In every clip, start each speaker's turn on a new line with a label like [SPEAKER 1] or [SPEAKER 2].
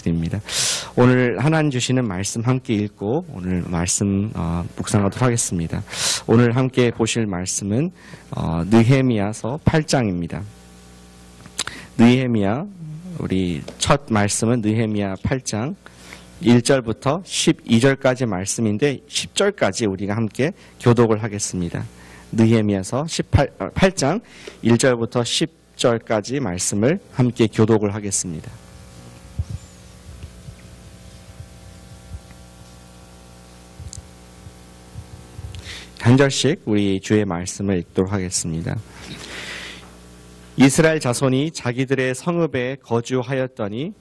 [SPEAKER 1] 부탁드립니다. 오늘 하나님 주시는 말씀 함께 읽고 오늘 말씀 묵상하도록 하겠습니다. 오늘 함께 보실 말씀은 느헤미야서 8장입니다. 느헤미야, 우리 첫 말씀은 느헤미야 8장 1절부터 12절까지 말씀인데 10절까지 우리가 함께 교독을 하겠습니다. 느헤미야서 8장 1절부터 10절까지 말씀을 함께 교독을 하겠습니다. 한 절씩 우리 주의 말씀을 읽도록 하겠습니다. 이스라엘 자손이 자기들의 성읍에 거주하였더니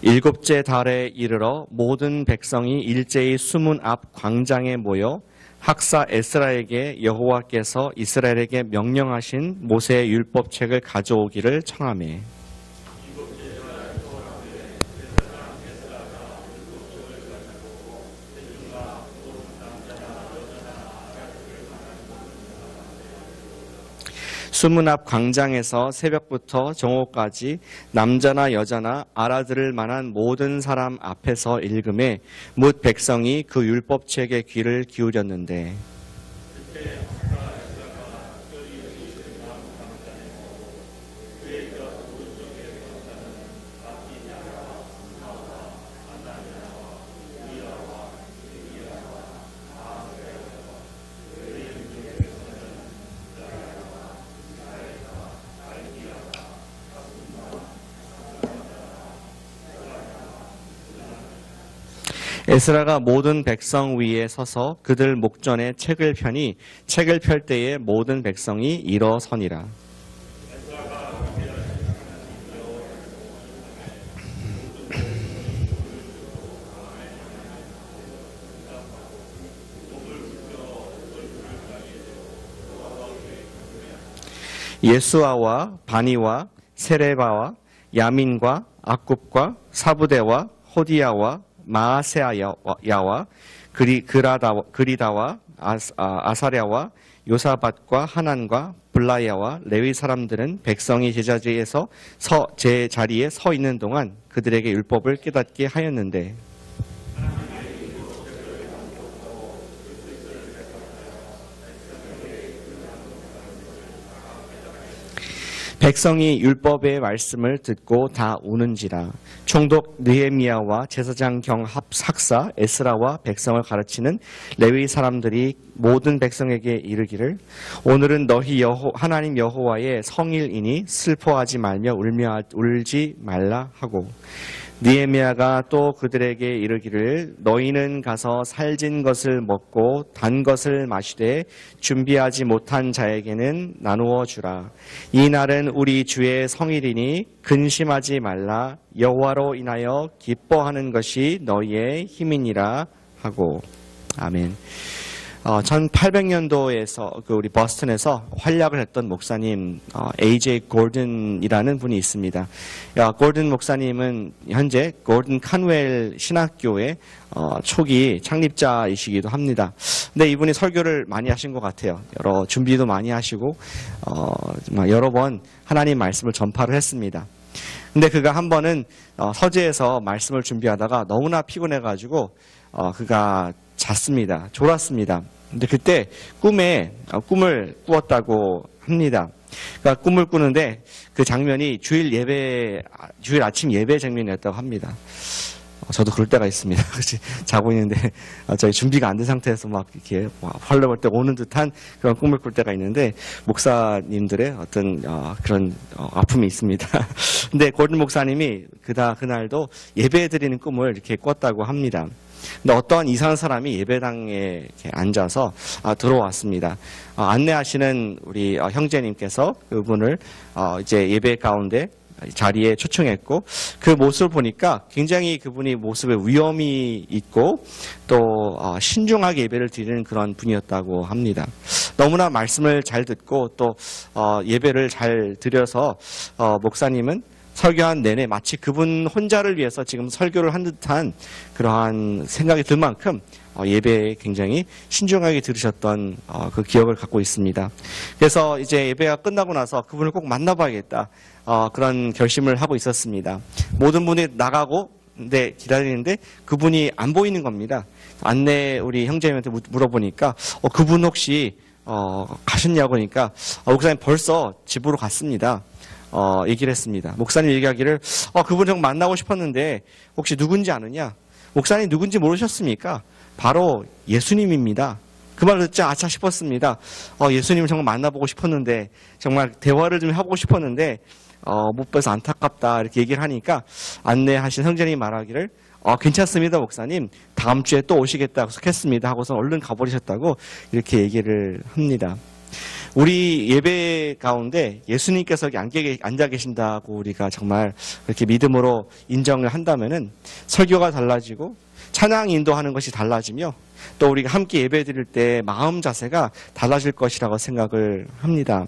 [SPEAKER 1] 일곱째 달에 이르러 모든 백성이 일제히 수문 앞 광장에 모여 학사 에스라에게 여호와께서 이스라엘에게 명령하신 모세의 율법책을 가져오기를 청하매 수문 앞 광장에서 새벽부터 정오까지 남자나 여자나 알아들을 만한 모든 사람 앞에서 읽음에 뭇 백성이 그 율법책에 귀를 기울였는데 에스라가 모든 백성 위에 서서 그들 목전에 책을 펴니 책을 펼 때에 모든 백성이 일어서니라. 예수아와 바니와 세레바와 야민과 악굽과 사부대와 호디야와 마아세야와 그리다와 아사랴와 요사밧과 하난과 블라야와 레위 사람들은 백성이 제자리에서 제 자리에 서 있는 동안 그들에게 율법을 깨닫게 하였는데 백성이 율법의 말씀을 듣고 다 우는지라. 총독 느헤미야와 제사장 겸 학사 에스라와 백성을 가르치는 레위 사람들이 모든 백성에게 이르기를 오늘은 너희 하나님 여호와의 성일이니 슬퍼하지 말며 울지 말라 하고 느헤미야가 또 그들에게 이르기를 너희는 가서 살진 것을 먹고 단 것을 마시되 준비하지 못한 자에게는 나누어 주라. 이 날은 우리 주의 성일이니 근심하지 말라. 여호와로 인하여 기뻐하는 것이 너희의 힘이니라 하고. 아멘. 1800년도에서 우리 버스턴에서 활약을 했던 목사님 A.J. 골든이라는 분이 있습니다. 골든 목사님은 현재 골든 카누엘 신학교의 초기 창립자이시기도 합니다. 근데 이분이 설교를 많이 하신 것 같아요. 여러 준비도 많이 하시고 여러 번 하나님 말씀을 전파를 했습니다. 근데 그가 한 번은 서재에서 말씀을 준비하다가 너무나 피곤해가지고 그가 잤습니다. 졸았습니다. 근데 그때 꿈을 꾸었다고 합니다. 그러니까 꿈을 꾸는데 그 장면이 주일 아침 예배 장면이었다고 합니다. 저도 그럴 때가 있습니다. 자고 있는데 저희 준비가 안 된 상태에서 막 이렇게 헐레벌 때 오는 듯한 그런 꿈을 꿀 때가 있는데 목사님들의 어떤 그런 아픔이 있습니다. 근데 골든 목사님이 그날도 예배 드리는 꿈을 이렇게 꿨다고 합니다. 근데 어떠한 이상한 사람이 예배당에 이렇게 앉아서 들어왔습니다. 안내하시는 우리 형제님께서 그분을 이제 예배 가운데 자리에 초청했고 그 모습을 보니까 굉장히 그분이 모습에 위험이 있고 또 신중하게 예배를 드리는 그런 분이었다고 합니다. 너무나 말씀을 잘 듣고 또 예배를 잘 드려서 목사님은 설교한 내내 마치 그분 혼자를 위해서 지금 설교를 한 듯한 그러한 생각이 들 만큼 예배에 굉장히 신중하게 들으셨던 그 기억을 갖고 있습니다. 그래서 이제 예배가 끝나고 나서 그분을 꼭 만나봐야겠다. 그런 결심을 하고 있었습니다. 모든 분이 나가고 기다리는데 그분이 안 보이는 겁니다. 안내 우리 형제님한테 물어보니까 그분 혹시 가셨냐고 하니까 목사님 벌써 집으로 갔습니다. 얘기를 했습니다. 목사님 얘기하기를 그분 좀 만나고 싶었는데 혹시 누군지 아느냐? 목사님 누군지 모르셨습니까? 바로 예수님입니다. 그 말 듣자 아차 싶었습니다. 예수님을 정말 만나보고 싶었는데 정말 대화를 좀 하고 싶었는데 못 뵈서 안타깝다 이렇게 얘기를 하니까 안내하신 형제님이 말하기를 괜찮습니다 목사님 다음 주에 또 오시겠다 약속했습니다 하고서 얼른 가버리셨다고 이렇게 얘기를 합니다. 우리 예배 가운데 예수님께서 여기 앉아 계신다고 우리가 정말 그렇게 믿음으로 인정을 한다면은 설교가 달라지고 찬양 인도하는 것이 달라지며 또 우리가 함께 예배 드릴 때 마음 자세가 달라질 것이라고 생각을 합니다.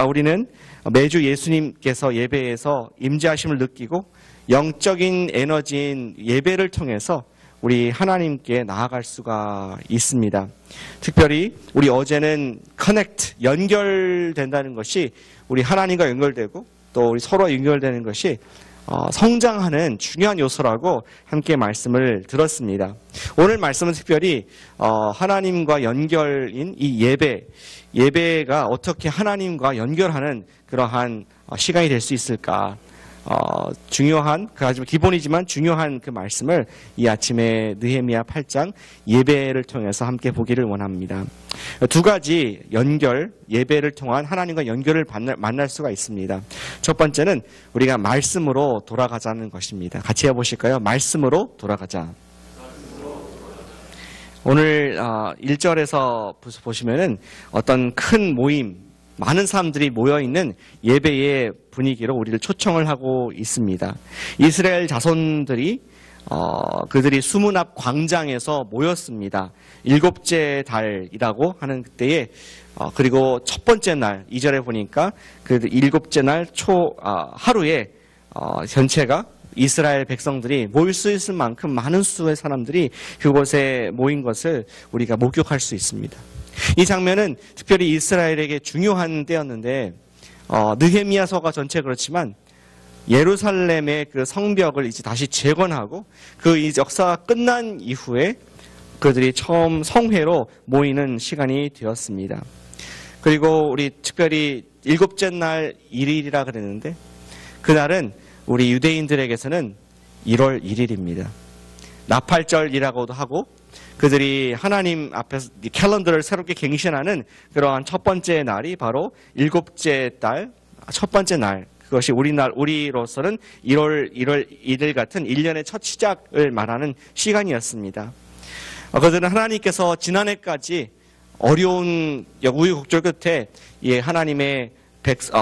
[SPEAKER 1] 우리는 매주 예수님께서 예배에서 임재하심을 느끼고 영적인 에너지인 예배를 통해서 우리 하나님께 나아갈 수가 있습니다. 특별히 우리 어제는 커넥트, 연결된다는 것이 우리 하나님과 연결되고 또 우리 서로 연결되는 것이 성장하는 중요한 요소라고 함께 말씀을 들었습니다. 오늘 말씀은 특별히 하나님과 연결인 이 예배가 어떻게 하나님과 연결하는 그러한 시간이 될 수 있을까? 중요한, 아주 기본이지만 중요한 그 말씀을 이 아침에 느헤미야 8장 예배를 통해서 함께 보기를 원합니다. 두 가지 연결, 예배를 통한 하나님과 연결을 만날 수가 있습니다. 첫 번째는 우리가 말씀으로 돌아가자는 것입니다. 같이 해보실까요? 말씀으로 돌아가자. 오늘 1절에서 보시면은 어떤 큰 모임, 많은 사람들이 모여있는 예배의 분위기로 우리를 초청을 하고 있습니다. 이스라엘 자손들이 그들이 수문 앞 광장에서 모였습니다. 7째 달이라고 하는 그때에 그리고 첫 번째 날 2절에 보니까 그 7째 날 하루에 전체가 이스라엘 백성들이 모일 수 있을 만큼 많은 수의 사람들이 그곳에 모인 것을 우리가 목격할 수 있습니다. 이 장면은 특별히 이스라엘에게 중요한 때였는데 느헤미야서가 전체 그렇지만 예루살렘의 그 성벽을 이제 다시 재건하고 그 역사가 끝난 이후에 그들이 처음 성회로 모이는 시간이 되었습니다. 그리고 우리 특별히 7째 날 1일이라 그랬는데 그날은 우리 유대인들에게서는 1월 1일입니다. 나팔절이라고도 하고 그들이 하나님 앞에서 캘린더를 새롭게 갱신하는 그러한 첫 번째 날이 바로 7째 달 첫 번째 날, 그것이 우리로서는 1월 1일 같은 1년의 첫 시작을 말하는 시간이었습니다. 그들은 하나님께서 지난해까지 어려운 우여곡절 끝에 하나님의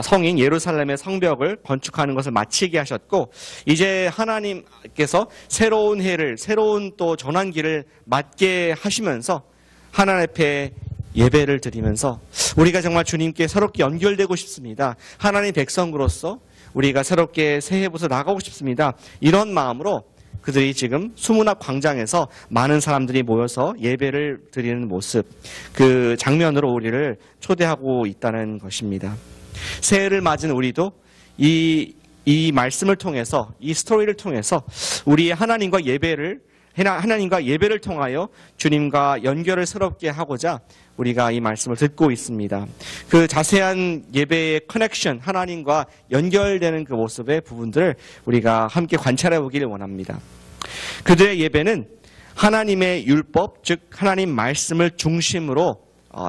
[SPEAKER 1] 성인 예루살렘의 성벽을 건축하는 것을 마치게 하셨고 이제 하나님께서 새로운 해를 새로운 또 전환기를 맞게 하시면서 하나님 앞에 예배를 드리면서 우리가 정말 주님께 새롭게 연결되고 싶습니다. 하나님 백성으로서 우리가 새롭게 새해부터 나가고 싶습니다. 이런 마음으로 그들이 지금 수문 앞 광장에서 많은 사람들이 모여서 예배를 드리는 모습, 그 장면으로 우리를 초대하고 있다는 것입니다. 새해를 맞은 우리도 이 말씀을 통해서 이 스토리를 통해서 우리의 하나님과 예배를 통하여 주님과 연결을 새롭게 하고자 우리가 이 말씀을 듣고 있습니다. 그 자세한 예배의 커넥션, 하나님과 연결되는 그 모습의 부분들을 우리가 함께 관찰해 보기를 원합니다. 그들의 예배는 하나님의 율법, 즉 하나님 말씀을 중심으로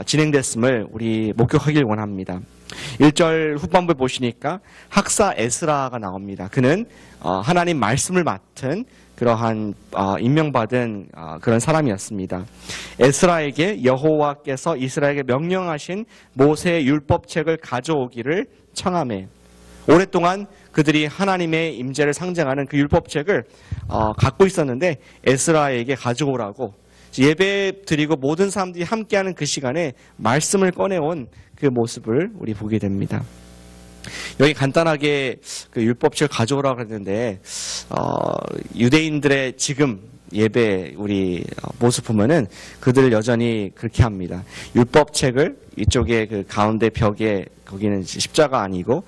[SPEAKER 1] 진행됐음을 우리 목격하길 원합니다. 1절 후반부에 보시니까 학사 에스라가 나옵니다. 그는 하나님 말씀을 맡은 그러한 임명받은 그런 사람이었습니다. 에스라에게 여호와께서 이스라엘에게 명령하신 모세의 율법책을 가져오기를 청하매 오랫동안 그들이 하나님의 임재를 상징하는 그 율법책을 갖고 있었는데 에스라에게 가져오라고 예배 드리고 모든 사람들이 함께하는 그 시간에 말씀을 꺼내온 그 모습을 우리 보게 됩니다. 여기 간단하게 그 율법책을 가져오라고 했는데 유대인들의 지금 예배 우리 모습 보면은 그들 여전히 그렇게 합니다. 율법책을 이쪽에 그 가운데 벽에 거기는 십자가 아니고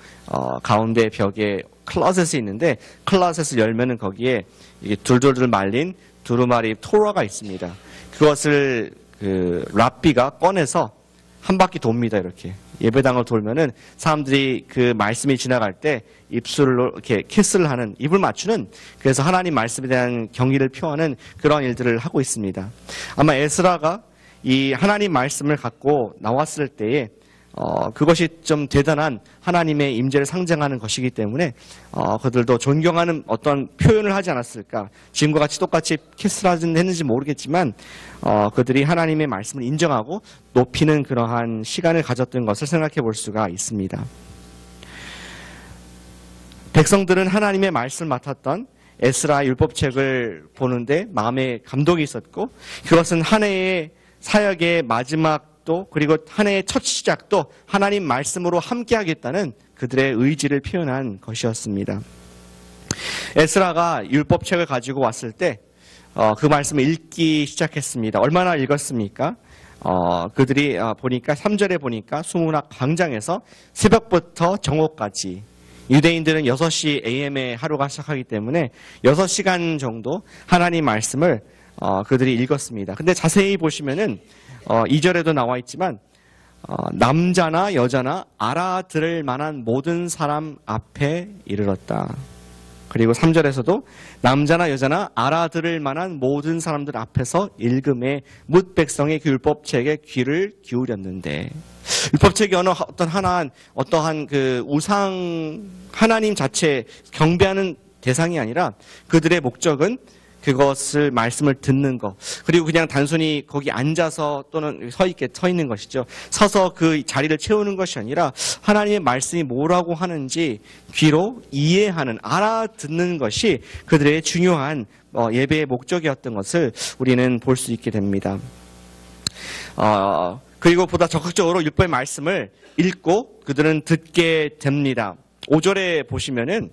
[SPEAKER 1] 가운데 벽에 클로셋이 있는데 클로셋을 열면은 거기에 이게 둘둘둘 말린 두루마리 토라가 있습니다. 그것을 그 랍비가 꺼내서 한 바퀴 돕니다. 이렇게 예배당을 돌면은 사람들이 그 말씀이 지나갈 때 입술로 이렇게 키스를 하는, 입을 맞추는, 그래서 하나님 말씀에 대한 경의를 표하는 그런 일들을 하고 있습니다. 아마 에스라가 이 하나님 말씀을 갖고 나왔을 때에 그것이 좀 대단한 하나님의 임재를 상징하는 것이기 때문에 그들도 존경하는 어떤 표현을 하지 않았을까. 지금과 같이 똑같이 키스를 했는지 모르겠지만 그들이 하나님의 말씀을 인정하고 높이는 그러한 시간을 가졌던 것을 생각해 볼 수가 있습니다. 백성들은 하나님의 말씀을 맡았던 에스라 율법책을 보는데 마음에 감동이 있었고, 그것은 한 해의 사역의 마지막도, 그리고 한 해의 첫 시작도 하나님 말씀으로 함께 하겠다는 그들의 의지를 표현한 것이었습니다. 에스라가 율법책을 가지고 왔을 때 그 말씀을 읽기 시작했습니다. 얼마나 읽었습니까? 그들이 보니까 3절에 보니까 수문학 광장에서 새벽부터 정오까지, 유대인들은 6시 AM에 하루가 시작하기 때문에 6시간 정도 하나님 말씀을 그들이 읽었습니다. 근데 자세히 보시면은 2절에도 나와 있지만 남자나 여자나 알아들을 만한 모든 사람 앞에 이르렀다. 그리고 3절에서도 남자나 여자나 알아들을 만한 모든 사람들 앞에서 읽음에 뭇 백성의 그 율법책에 귀를 기울였는데, 율법책이 어떠한 그 우상 하나님 자체 경배하는 대상이 아니라 그들의 목적은 그것을 말씀을 듣는 것, 그리고 그냥 단순히 거기 앉아서 또는 서 있는 것이죠. 서서 그 자리를 채우는 것이 아니라 하나님의 말씀이 뭐라고 하는지 귀로 이해하는, 알아듣는 것이 그들의 중요한 예배의 목적이었던 것을 우리는 볼 수 있게 됩니다. 그리고 보다 적극적으로 율법의 말씀을 읽고 그들은 듣게 됩니다. 5절에 보시면은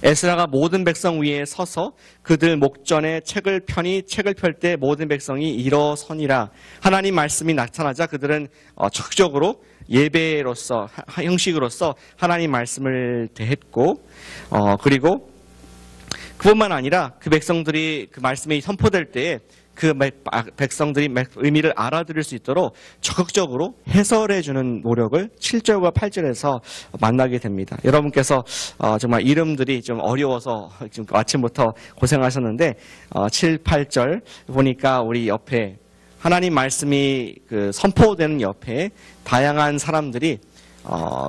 [SPEAKER 1] 에스라가 모든 백성 위에 서서 그들 목전에 책을 펴니 책을 펼 때 모든 백성이 일어서니라. 하나님 말씀이 나타나자 그들은 적극적으로 예배로서, 형식으로서 하나님 말씀을 대했고, 그리고 그뿐만 아니라 그 백성들이 그 말씀이 선포될 때에 그 백성들이 의미를 알아들을 수 있도록 적극적으로 해설해주는 노력을 7절과 8절에서 만나게 됩니다. 여러분께서 정말 이름들이 좀 어려워서 지금 아침부터 고생하셨는데 7, 8절 보니까 우리 옆에 하나님 말씀이 그 선포되는 옆에 다양한 사람들이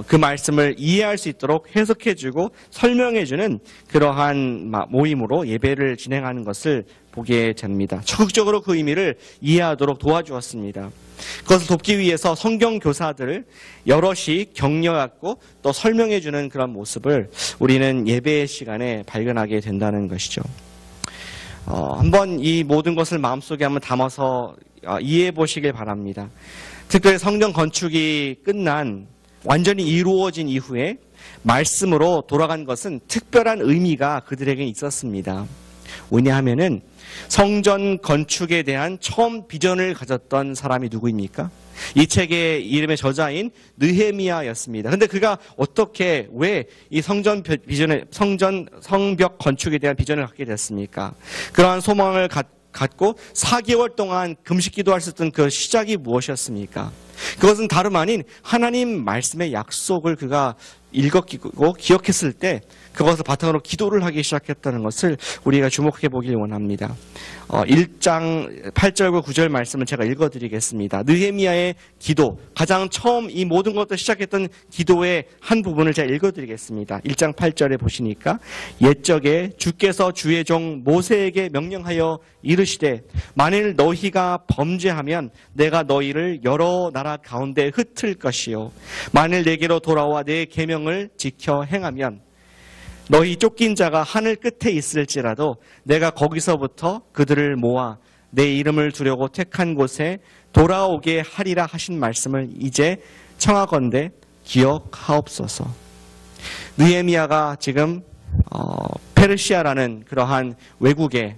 [SPEAKER 1] 그 말씀을 이해할 수 있도록 해석해주고 설명해주는 그러한 모임으로 예배를 진행하는 것을 보게 됩니다. 적극적으로 그 의미를 이해하도록 도와주었습니다. 그것을 돕기 위해서 성경 교사들을 여럿이 격려하고 또 설명해주는 그런 모습을 우리는 예배의 시간에 발견하게 된다는 것이죠. 한번 이 모든 것을 마음속에 한번 담아서 이해해 보시길 바랍니다. 특별히 성전 건축이 끝난, 완전히 이루어진 이후에 말씀으로 돌아간 것은 특별한 의미가 그들에게 있었습니다. 왜냐하면은 성전 건축에 대한 처음 비전을 가졌던 사람이 누구입니까? 이 책의 이름의 저자인 느헤미야였습니다. 근데 그가 어떻게, 왜 이 성전 비전을, 성벽 건축에 대한 비전을 갖게 됐습니까? 그러한 소망을 갖고 4개월 동안 금식 기도할 수 있던 그 시작이 무엇이었습니까? 그것은 다름 아닌 하나님 말씀의 약속을 그가 읽었고 기억했을 때 그것을 바탕으로 기도를 하기 시작했다는 것을 우리가 주목해 보길 원합니다. 1장 8절과 9절 말씀을 제가 읽어드리겠습니다. 느헤미야의 기도, 가장 처음 이 모든 것을 시작했던 기도의 한 부분을 제가 읽어드리겠습니다. 1장 8절에 보시니까 옛적에 주께서 주의 종 모세에게 명령하여 이르시되 만일 너희가 범죄하면 내가 너희를 여러 나라 가운데 흩을 것이요 만일 내게로 돌아와 내 계명을 지켜 행하면 너희 쫓긴 자가 하늘 끝에 있을지라도 내가 거기서부터 그들을 모아 내 이름을 두려고 택한 곳에 돌아오게 하리라 하신 말씀을 이제 청하건대 기억하옵소서. 느헤미야가 지금 페르시아라는 그러한 외국에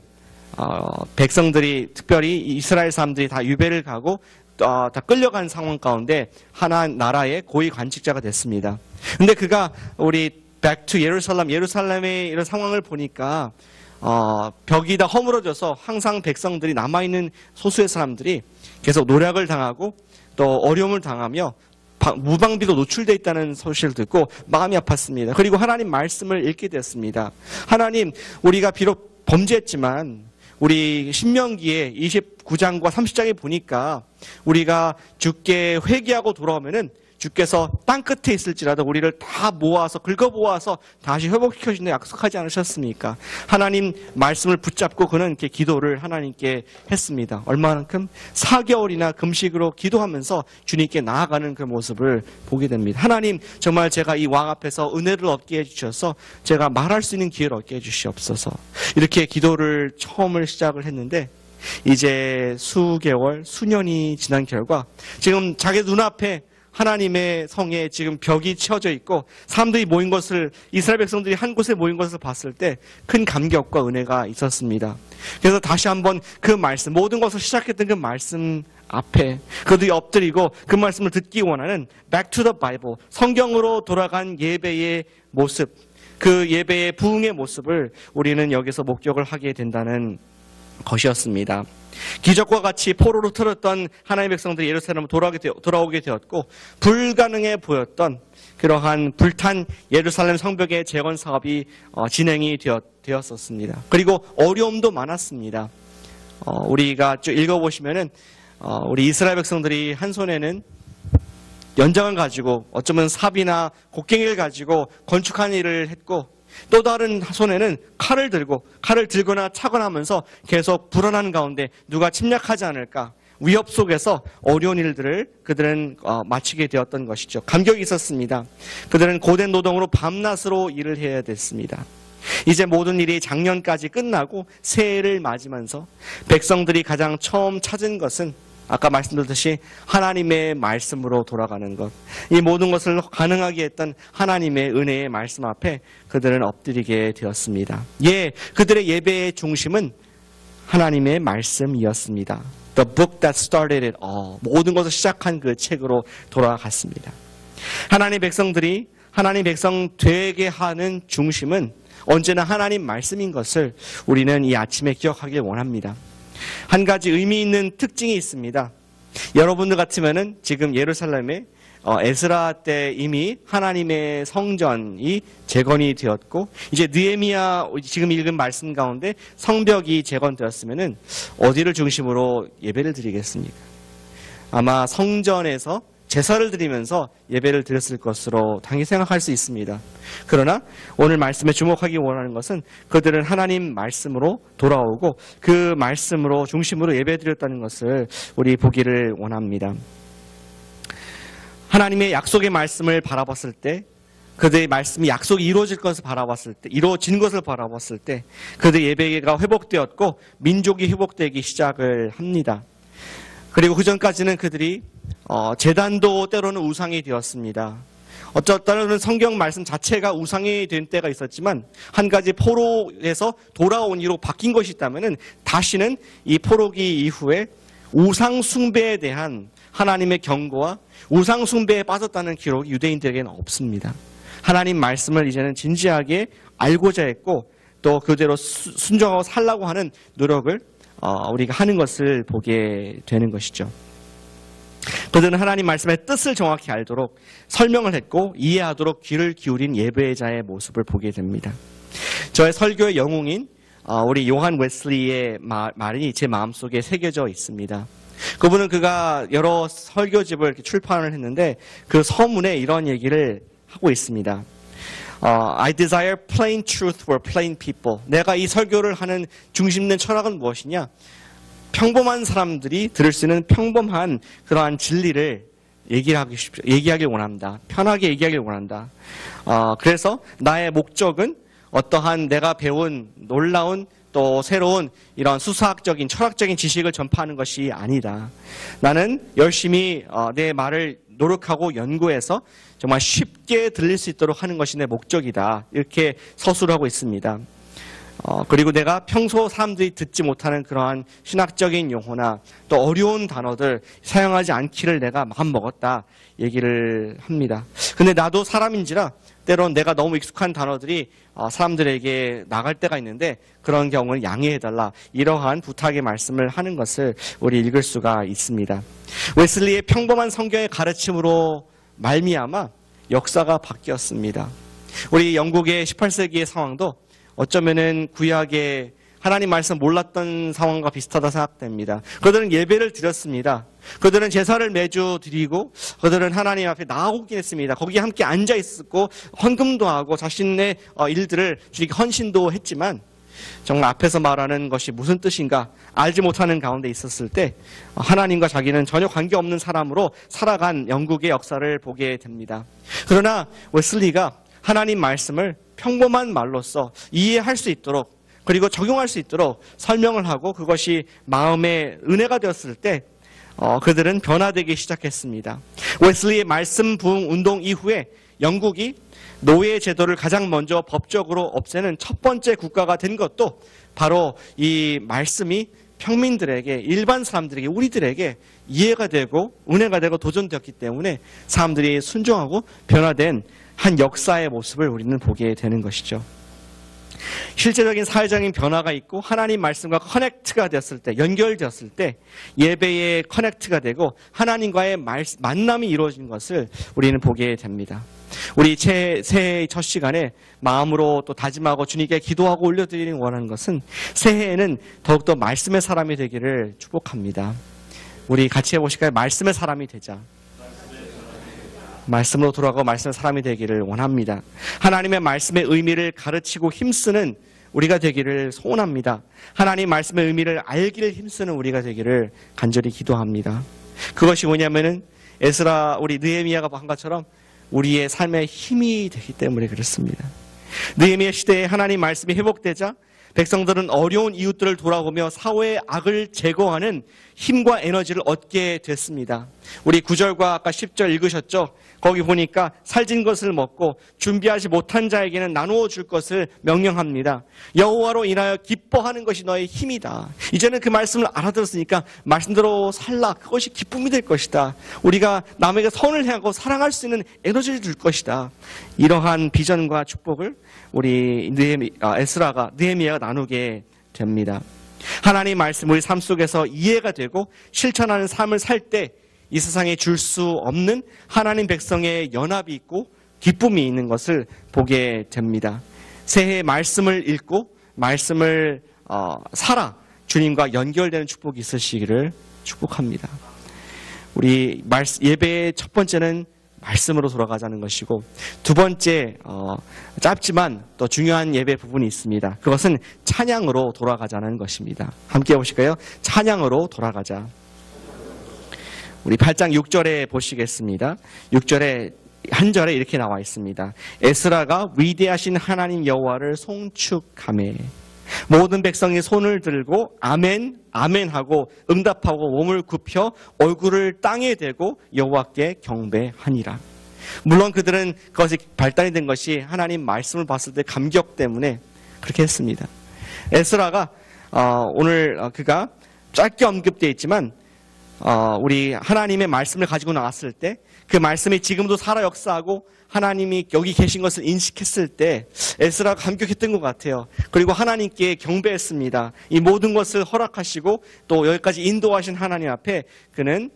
[SPEAKER 1] 백성들이, 특별히 이스라엘 사람들이 다 유배를 가고 다 끌려간 상황 가운데 하나 나라의 고위 관직자가 됐습니다. 근데 그가 우리 back to 예루살렘의 이런 상황을 보니까 벽이 다 허물어져서 항상 백성들이 남아있는 소수의 사람들이 계속 노략을 당하고 또 어려움을 당하며 무방비로 노출되어 있다는 소식을 듣고 마음이 아팠습니다. 그리고 하나님 말씀을 읽게 됐습니다. 하나님, 우리가 비록 범죄했지만 우리 신명기에 29장과 30장에 보니까 우리가 주께 회개하고 돌아오면은 주께서 땅 끝에 있을지라도 우리를 다 모아서 긁어모아서 다시 회복시켜 주신다 약속하지 않으셨습니까? 하나님 말씀을 붙잡고 그는 이렇게 기도를 하나님께 했습니다. 얼마만큼 4개월이나 금식으로 기도하면서 주님께 나아가는 그 모습을 보게 됩니다. 하나님, 정말 제가 이 왕 앞에서 은혜를 얻게 해주셔서 제가 말할 수 있는 기회를 얻게 해주시옵소서. 이렇게 기도를 처음을 시작을 했는데 이제 수개월, 수년이 지난 결과 지금 자기 눈앞에 하나님의 성에 지금 벽이 치어져 있고 사람들이 모인 것을, 이스라엘 백성들이 한 곳에 모인 것을 봤을 때 큰 감격과 은혜가 있었습니다. 그래서 다시 한번 그 말씀, 모든 것을 시작했던 그 말씀 앞에 그들이 엎드리고 그 말씀을 듣기 원하는 Back to the Bible, 성경으로 돌아간 예배의 모습, 그 예배의 부흥의 모습을 우리는 여기서 목격을 하게 된다는 것이었습니다. 기적과 같이 포로로 틀었던 하나님의 백성들이 예루살렘으로 돌아오게 되었고 불가능해 보였던 그러한 불탄 예루살렘 성벽의 재건 사업이 진행이 되었었습니다. 그리고 어려움도 많았습니다. 우리가 쭉 읽어보시면은 우리 이스라엘 백성들이 한 손에는 연장을 가지고 어쩌면 삽이나 곡괭이를 가지고 건축하는 일을 했고 또 다른 손에는 칼을 들거나 차거나 하면서 계속 불안한 가운데 누가 침략하지 않을까 위협 속에서 어려운 일들을 그들은 마치게 되었던 것이죠. 감격이 있었습니다. 그들은 고된 노동으로 밤낮으로 일을 해야 됐습니다. 이제 모든 일이 작년까지 끝나고 새해를 맞으면서 백성들이 가장 처음 찾은 것은 아까 말씀드렸듯이 하나님의 말씀으로 돌아가는 것, 이 모든 것을 가능하게 했던 하나님의 은혜의 말씀 앞에 그들은 엎드리게 되었습니다. 그들의 예배의 중심은 하나님의 말씀이었습니다. The book that started it all, 모든 것을 시작한 그 책으로 돌아갔습니다. 하나님 백성들이 하나님 백성 되게 하는 중심은 언제나 하나님 말씀인 것을 우리는 이 아침에 기억하길 원합니다. 한 가지 의미 있는 특징이 있습니다. 여러분들 같으면은 지금 예루살렘에 에스라 때 이미 하나님의 성전이 재건이 되었고 이제 느헤미야 지금 읽은 말씀 가운데 성벽이 재건되었으면은 어디를 중심으로 예배를 드리겠습니까? 아마 성전에서 제사를 드리면서 예배를 드렸을 것으로 당연히 생각할 수 있습니다. 그러나 오늘 말씀에 주목하기 원하는 것은 그들은 하나님 말씀으로 돌아오고 그 말씀으로 중심으로 예배 드렸다는 것을 우리 보기를 원합니다. 하나님의 약속의 말씀을 바라봤을 때 그들의 말씀이 약속이 이루어질 것을 바라봤을 때 이루어진 것을 바라봤을 때 그들의 예배가 회복되었고 민족이 회복되기 시작을 합니다. 그리고 그 전까지는 그들이 제단도 때로는 우상이 되었습니다. 어쩌다는 성경 말씀 자체가 우상이 된 때가 있었지만 한 가지 포로에서 돌아온 이로 바뀐 것이 있다면 다시는 이 포로기 이후에 우상 숭배에 대한 하나님의 경고와 우상 숭배에 빠졌다는 기록이 유대인들에게는 없습니다. 하나님 말씀을 이제는 진지하게 알고자 했고 또 그대로 순종하고 살라고 하는 노력을 우리가 하는 것을 보게 되는 것이죠. 그들은 하나님 말씀의 뜻을 정확히 알도록 설명을 했고 이해하도록 귀를 기울인 예배자의 모습을 보게 됩니다. 저의 설교의 영웅인 우리 요한 웨슬리의 말이 제 마음속에 새겨져 있습니다. 그분은 그가 여러 설교집을 이렇게 출판을 했는데 그 서문에 이런 얘기를 하고 있습니다. I desire plain truth for plain people. 내가 이 설교를 하는 중심 있는 철학은 무엇이냐? 평범한 사람들이 들을 수 있는 평범한 그러한 진리를 얘기하길 원한다. 편하게 얘기하길 원한다. 그래서 나의 목적은 어떠한 내가 배운 놀라운 또 새로운 이런 수사학적인 철학적인 지식을 전파하는 것이 아니다. 나는 열심히 내 말을 노력하고 연구해서 정말 쉽게 들릴 수 있도록 하는 것이 내 목적이다. 이렇게 서술을 하고 있습니다. 그리고 내가 평소 사람들이 듣지 못하는 그러한 신학적인 용어나 또 어려운 단어들 사용하지 않기를 내가 마음 먹었다 얘기를 합니다. 근데 나도 사람인지라 때론 내가 너무 익숙한 단어들이 사람들에게 나갈 때가 있는데 그런 경우는 양해해달라. 이러한 부탁의 말씀을 하는 것을 우리 읽을 수가 있습니다. 웨슬리의 평범한 성경의 가르침으로 말미암아 역사가 바뀌었습니다. 우리 영국의 18세기의 상황도 어쩌면은 구약의 하나님 말씀 몰랐던 상황과 비슷하다 생각됩니다. 그들은 예배를 드렸습니다. 그들은 제사를 매주 드리고 그들은 하나님 앞에 나아오긴 했습니다. 거기에 함께 앉아 있었고 헌금도 하고 자신의 일들을 주님께 헌신도 했지만 정말 앞에서 말하는 것이 무슨 뜻인가 알지 못하는 가운데 있었을 때 하나님과 자기는 전혀 관계없는 사람으로 살아간 영국의 역사를 보게 됩니다. 그러나 웨슬리가 하나님 말씀을 평범한 말로써 이해할 수 있도록 그리고 적용할 수 있도록 설명을 하고 그것이 마음의 은혜가 되었을 때 그들은 변화되기 시작했습니다. 웨슬리의 말씀 부흥 운동 이후에 영국이 노예 제도를 가장 먼저 법적으로 없애는 첫 번째 국가가 된 것도 바로 이 말씀이 평민들에게 일반 사람들에게 우리들에게 이해가 되고 은혜가 되고 도전되었기 때문에 사람들이 순종하고 변화된 한 역사의 모습을 우리는 보게 되는 것이죠. 실제적인 사회적인 변화가 있고 하나님 말씀과 커넥트가 되었을 때 연결되었을 때 예배의 커넥트가 되고 하나님과의 만남이 이루어진 것을 우리는 보게 됩니다. 우리 새해의 첫 시간에 마음으로 또 다짐하고 주님께 기도하고 올려드리는 원하는 것은 새해에는 더욱더 말씀의 사람이 되기를 축복합니다. 우리 같이 해보실까요? 말씀의 사람이 되자. 말씀으로 돌아가고 말씀의 사람이 되기를 원합니다. 하나님의 말씀의 의미를 가르치고 힘쓰는 우리가 되기를 소원합니다. 하나님 말씀의 의미를 알기를 힘쓰는 우리가 되기를 간절히 기도합니다. 그것이 뭐냐면은 에스라 우리 느헤미야가 한 것처럼 우리의 삶의 힘이 되기 때문에 그렇습니다. 느헤미야 시대에 하나님 말씀이 회복되자 백성들은 어려운 이웃들을 돌아보며 사회의 악을 제거하는 힘과 에너지를 얻게 됐습니다. 우리 9절과 아까 10절 읽으셨죠? 거기 보니까 살진 것을 먹고 준비하지 못한 자에게는 나누어 줄 것을 명령합니다. 여호와로 인하여 기뻐하는 것이 너의 힘이다. 이제는 그 말씀을 알아들었으니까 말씀대로 살라. 그것이 기쁨이 될 것이다. 우리가 남에게 선을 행하고 사랑할 수 있는 에너지를 줄 것이다. 이러한 비전과 축복을 우리 느헤미야가 나누게 됩니다. 하나님 말씀 우리 삶 속에서 이해가 되고 실천하는 삶을 살 때 이 세상에 줄 수 없는 하나님 백성의 연합이 있고 기쁨이 있는 것을 보게 됩니다. 새해 말씀을 읽고 말씀을 살아 주님과 연결되는 축복이 있으시기를 축복합니다. 우리 예배의 첫 번째는 말씀으로 돌아가자는 것이고 두 번째 짧지만 또 중요한 예배 부분이 있습니다. 그것은 찬양으로 돌아가자는 것입니다. 함께 해보실까요? 찬양으로 돌아가자. 우리 8장 6절에 보시겠습니다. 6절에 한 절에 이렇게 나와 있습니다. 에스라가 위대하신 하나님 여호와를 송축하매 모든 백성이 손을 들고 아멘 아멘 하고 응답하고 몸을 굽혀 얼굴을 땅에 대고 여호와께 경배하니라. 물론 그들은 그것이 발단이 된 것이 하나님 말씀을 봤을 때 감격 때문에 그렇게 했습니다. 에스라가 오늘 그가 짧게 언급되어 있지만 우리 하나님의 말씀을 가지고 나왔을 때 그 말씀이 지금도 살아 역사하고 하나님이 여기 계신 것을 인식했을 때 에스라가 감격했던 것 같아요. 그리고 하나님께 경배했습니다. 이 모든 것을 허락하시고 또 여기까지 인도하신 하나님 앞에 그는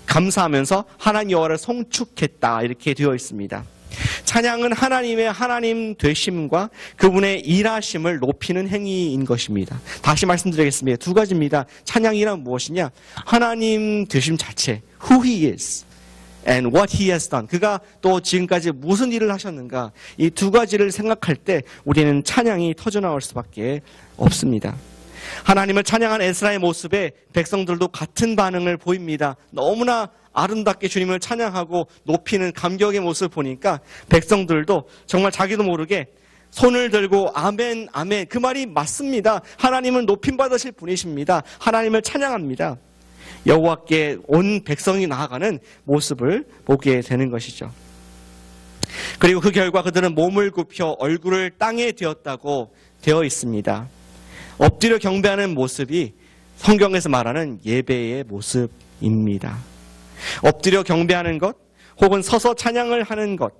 [SPEAKER 1] 감사하면서 하나님 여호와를 송축했다 이렇게 되어 있습니다. 찬양은 하나님의 하나님 되심과 그분의 일하심을 높이는 행위인 것입니다. 다시 말씀드리겠습니다. 두 가지입니다. 찬양이란 무엇이냐? 하나님 되심 자체, who he is and what he has done. 그가 또 지금까지 무슨 일을 하셨는가. 이 두 가지를 생각할 때 우리는 찬양이 터져나올 수밖에 없습니다. 하나님을 찬양한 에스라의 모습에 백성들도 같은 반응을 보입니다. 너무나 아름답게 주님을 찬양하고 높이는 감격의 모습을 보니까 백성들도 정말 자기도 모르게 손을 들고 아멘 아멘 그 말이 맞습니다. 하나님은 높임받으실 분이십니다. 하나님을 찬양합니다. 여호와께 온 백성이 나아가는 모습을 보게 되는 것이죠. 그리고 그 결과 그들은 몸을 굽혀 얼굴을 땅에 대었다고 되어 있습니다. 엎드려 경배하는 모습이 성경에서 말하는 예배의 모습입니다. 엎드려 경배하는 것 혹은 서서 찬양을 하는 것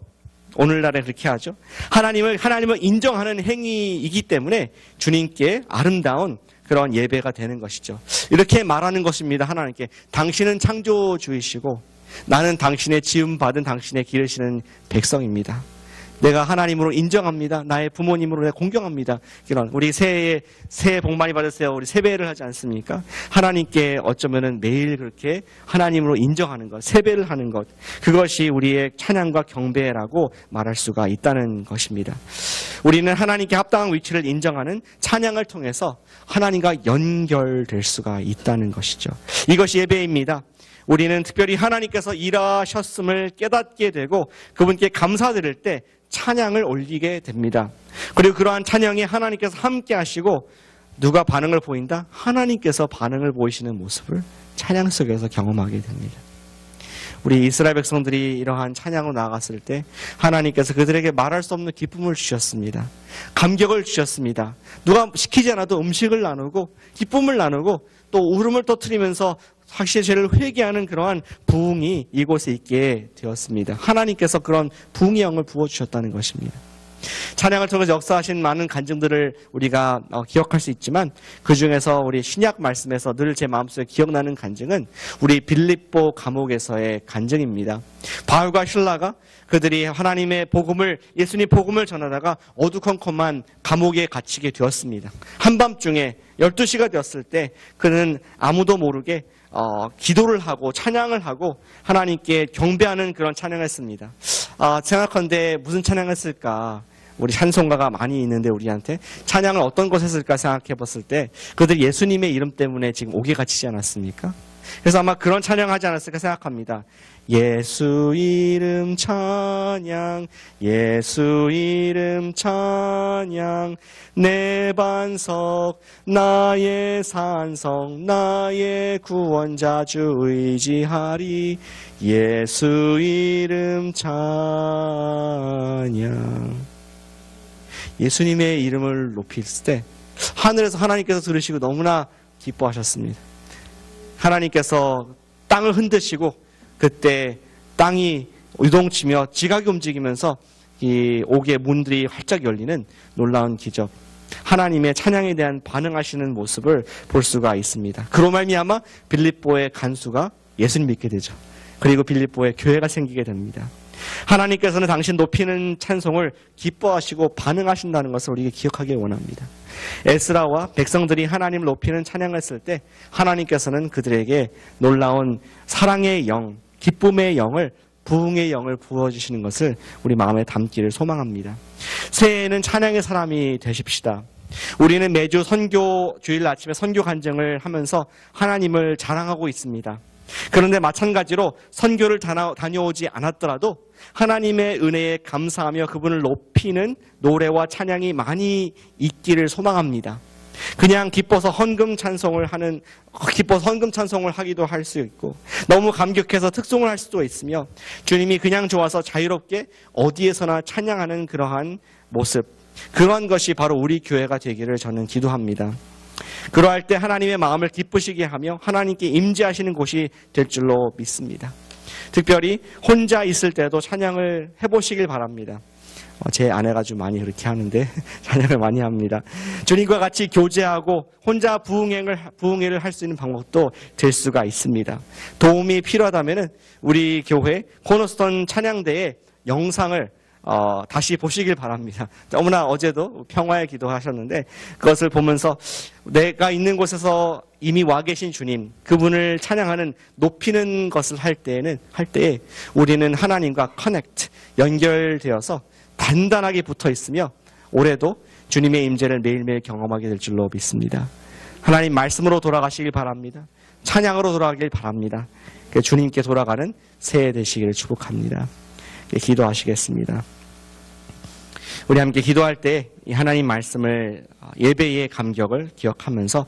[SPEAKER 1] 오늘날에 그렇게 하죠. 하나님을 인정하는 행위이기 때문에 주님께 아름다운 그런 예배가 되는 것이죠. 이렇게 말하는 것입니다. 하나님께 당신은 창조주이시고 나는 당신의 지음받은 당신의 기르시는 백성입니다. 내가 하나님으로 인정합니다. 나의 부모님으로 내가 공경합니다. 이런 우리 새해 복 많이 받으세요. 우리 세배를 하지 않습니까? 하나님께 어쩌면은 매일 그렇게 하나님으로 인정하는 것, 세배를 하는 것, 그것이 우리의 찬양과 경배라고 말할 수가 있다는 것입니다. 우리는 하나님께 합당한 위치를 인정하는 찬양을 통해서 하나님과 연결될 수가 있다는 것이죠. 이것이 예배입니다. 우리는 특별히 하나님께서 일하셨음을 깨닫게 되고 그분께 감사드릴 때 찬양을 올리게 됩니다. 그리고 그러한 찬양에 하나님께서 함께 하시고 누가 반응을 보인다? 하나님께서 반응을 보이시는 모습을 찬양 속에서 경험하게 됩니다. 우리 이스라엘 백성들이 이러한 찬양으로 나아갔을 때 하나님께서 그들에게 말할 수 없는 기쁨을 주셨습니다. 감격을 주셨습니다. 누가 시키지 않아도 음식을 나누고 기쁨을 나누고 또 울음을 터뜨리면서 확실히 죄를 회개하는 그러한 부흥이 이곳에 있게 되었습니다. 하나님께서 그런 부흥의 영을 부어주셨다는 것입니다. 찬양을 통해서 역사하신 많은 간증들을 우리가 기억할 수 있지만 그 중에서 우리 신약 말씀에서 늘 제 마음속에 기억나는 간증은 우리 빌립보 감옥에서의 간증입니다. 바울과 실라가 그들이 하나님의 복음을, 예수님 복음을 전하다가 어두컴컴한 감옥에 갇히게 되었습니다. 한밤중에 12시가 되었을 때 그는 아무도 모르게 기도를 하고 찬양을 하고 하나님께 경배하는 그런 찬양을 했습니다. 생각하는데 무슨 찬양을 했을까? 우리 찬송가가 많이 있는데 우리한테 찬양을 어떤 곳에 했을까 생각해 봤을 때 그들 예수님의 이름 때문에 지금 옥에 갇히지 않았습니까? 그래서 아마 그런 찬양하지 않았을까 생각합니다. 예수 이름 찬양, 예수 이름 찬양, 내 반석, 나의 산성, 나의 구원자 주 의지하리, 예수 이름 찬양. 예수님의 이름을 높였을 때 하늘에서 하나님께서 들으시고 너무나 기뻐하셨습니다. 하나님께서 땅을 흔드시고 그때 땅이 요동치며 지각이 움직이면서 이 옥의 문들이 활짝 열리는 놀라운 기적, 하나님의 찬양에 대한 반응하시는 모습을 볼 수가 있습니다. 그로 말미암아 빌립보의 간수가 예수님 믿게 되죠. 그리고 빌립보에 교회가 생기게 됩니다. 하나님께서는 당신 높이는 찬송을 기뻐하시고 반응하신다는 것을 우리에게 기억하기 원합니다. 에스라와 백성들이 하나님을 높이는 찬양을 했을 때 하나님께서는 그들에게 놀라운 사랑의 영, 기쁨의 영을, 부흥의 영을 부어주시는 것을 우리 마음에 담기를 소망합니다. 새해에는 찬양의 사람이 되십시다. 우리는 매주 주일 아침에 선교 간증을 하면서 하나님을 자랑하고 있습니다. 그런데 마찬가지로 선교를 다녀오지 않았더라도 하나님의 은혜에 감사하며 그분을 높이는 노래와 찬양이 많이 있기를 소망합니다. 그냥 기뻐서 헌금 찬송을 하기도 할 수 있고 너무 감격해서 특송을 할 수도 있으며 주님이 그냥 좋아서 자유롭게 어디에서나 찬양하는 그러한 모습, 그러한 것이 바로 우리 교회가 되기를 저는 기도합니다. 그러할 때 하나님의 마음을 기쁘시게 하며 하나님께 임재하시는 곳이 될 줄로 믿습니다. 특별히 혼자 있을 때도 찬양을 해보시길 바랍니다. 제 아내가 좀 많이 그렇게 하는데 찬양을 많이 합니다. 주님과 같이 교제하고 혼자 부흥회를 할 수 있는 방법도 될 수가 있습니다. 도움이 필요하다면 우리 교회 코너스톤 찬양대의 영상을 다시 보시길 바랍니다. 너무나 어제도 평화의 기도하셨는데 그것을 보면서 내가 있는 곳에서 이미 와 계신 주님, 그분을 찬양하는, 높이는 것을 할 때에 우리는 하나님과 연결되어서 단단하게 붙어 있으며 올해도 주님의 임재를 매일매일 경험하게 될 줄로 믿습니다. 하나님 말씀으로 돌아가시길 바랍니다. 찬양으로 돌아가길 바랍니다. 주님께 돌아가는 새해 되시기를 축복합니다. 기도하시겠습니다. 우리 함께 기도할 때 이 하나님 말씀을, 예배의 감격을 기억하면서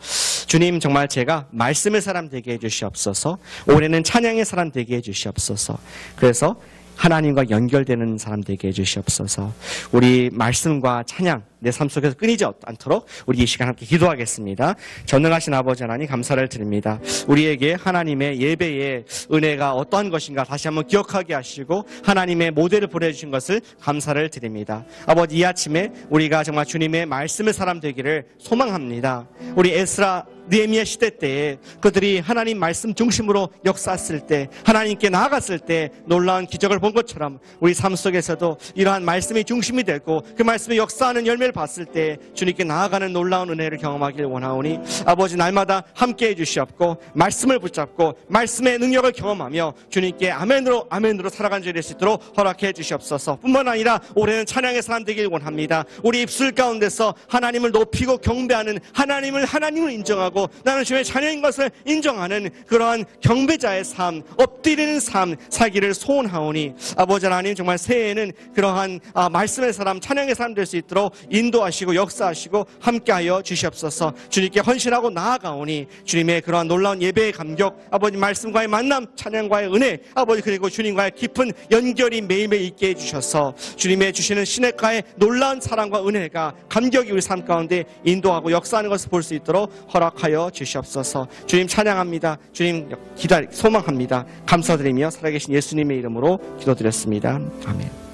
[SPEAKER 1] 주님, 정말 제가 말씀의 사람 되게 해주시옵소서. 올해는 찬양의 사람 되게 해주시옵소서. 그래서 하나님과 연결되는 사람 되게 해주시옵소서. 우리 말씀과 찬양 내 삶 속에서 끊이지 않도록 우리 이 시간 함께 기도하겠습니다. 전능하신 아버지 하나님 감사를 드립니다. 우리에게 하나님의 예배의 은혜가 어떠한 것인가 다시 한번 기억하게 하시고 하나님의 모델을 보내주신 것을 감사를 드립니다. 아버지 이 아침에 우리가 정말 주님의 말씀의 사람 되기를 소망합니다. 우리 에스라 느헤미야 시대 때에 그들이 하나님 말씀 중심으로 역사했을 때 하나님께 나아갔을 때 놀라운 기적을 본 것처럼 우리 삶 속에서도 이러한 말씀이 중심이 되고 그 말씀이 역사하는 열매를 봤을 때 주님께 나아가는 놀라운 은혜를 경험하길 원하오니 아버지 날마다 함께해 주시옵고 말씀을 붙잡고 말씀의 능력을 경험하며 주님께 아멘으로 살아간 줄이 될 수 있도록 허락해 주시옵소서. 뿐만 아니라 올해는 찬양의 사람 되길 원합니다. 우리 입술 가운데서 하나님을 높이고 경배하는 하나님을 인정하고 나는 주의 자녀인 것을 인정하는 그러한 경배자의 삶, 엎드리는 삶 살기를 소원하오니 아버지 하나님 정말 새해에는 그러한 말씀의 사람, 찬양의 사람 될 수 있도록 인도하시고 역사하시고 함께하여 주시옵소서. 주님께 헌신하고 나아가오니 주님의 그러한 놀라운 예배의 감격, 아버지 말씀과의 만남, 찬양과의 은혜, 아버지 그리고 주님과의 깊은 연결이 매일매일 있게 해주셔서 주님의 주시는 시냇가의 놀라운 사랑과 은혜가 감격이 우리 삶 가운데 인도하고 역사하는 것을 볼 수 있도록 허락하여 주시옵소서. 주님 찬양합니다. 주님 소망합니다. 감사드리며 살아계신 예수님의 이름으로 기도드렸습니다. 아멘.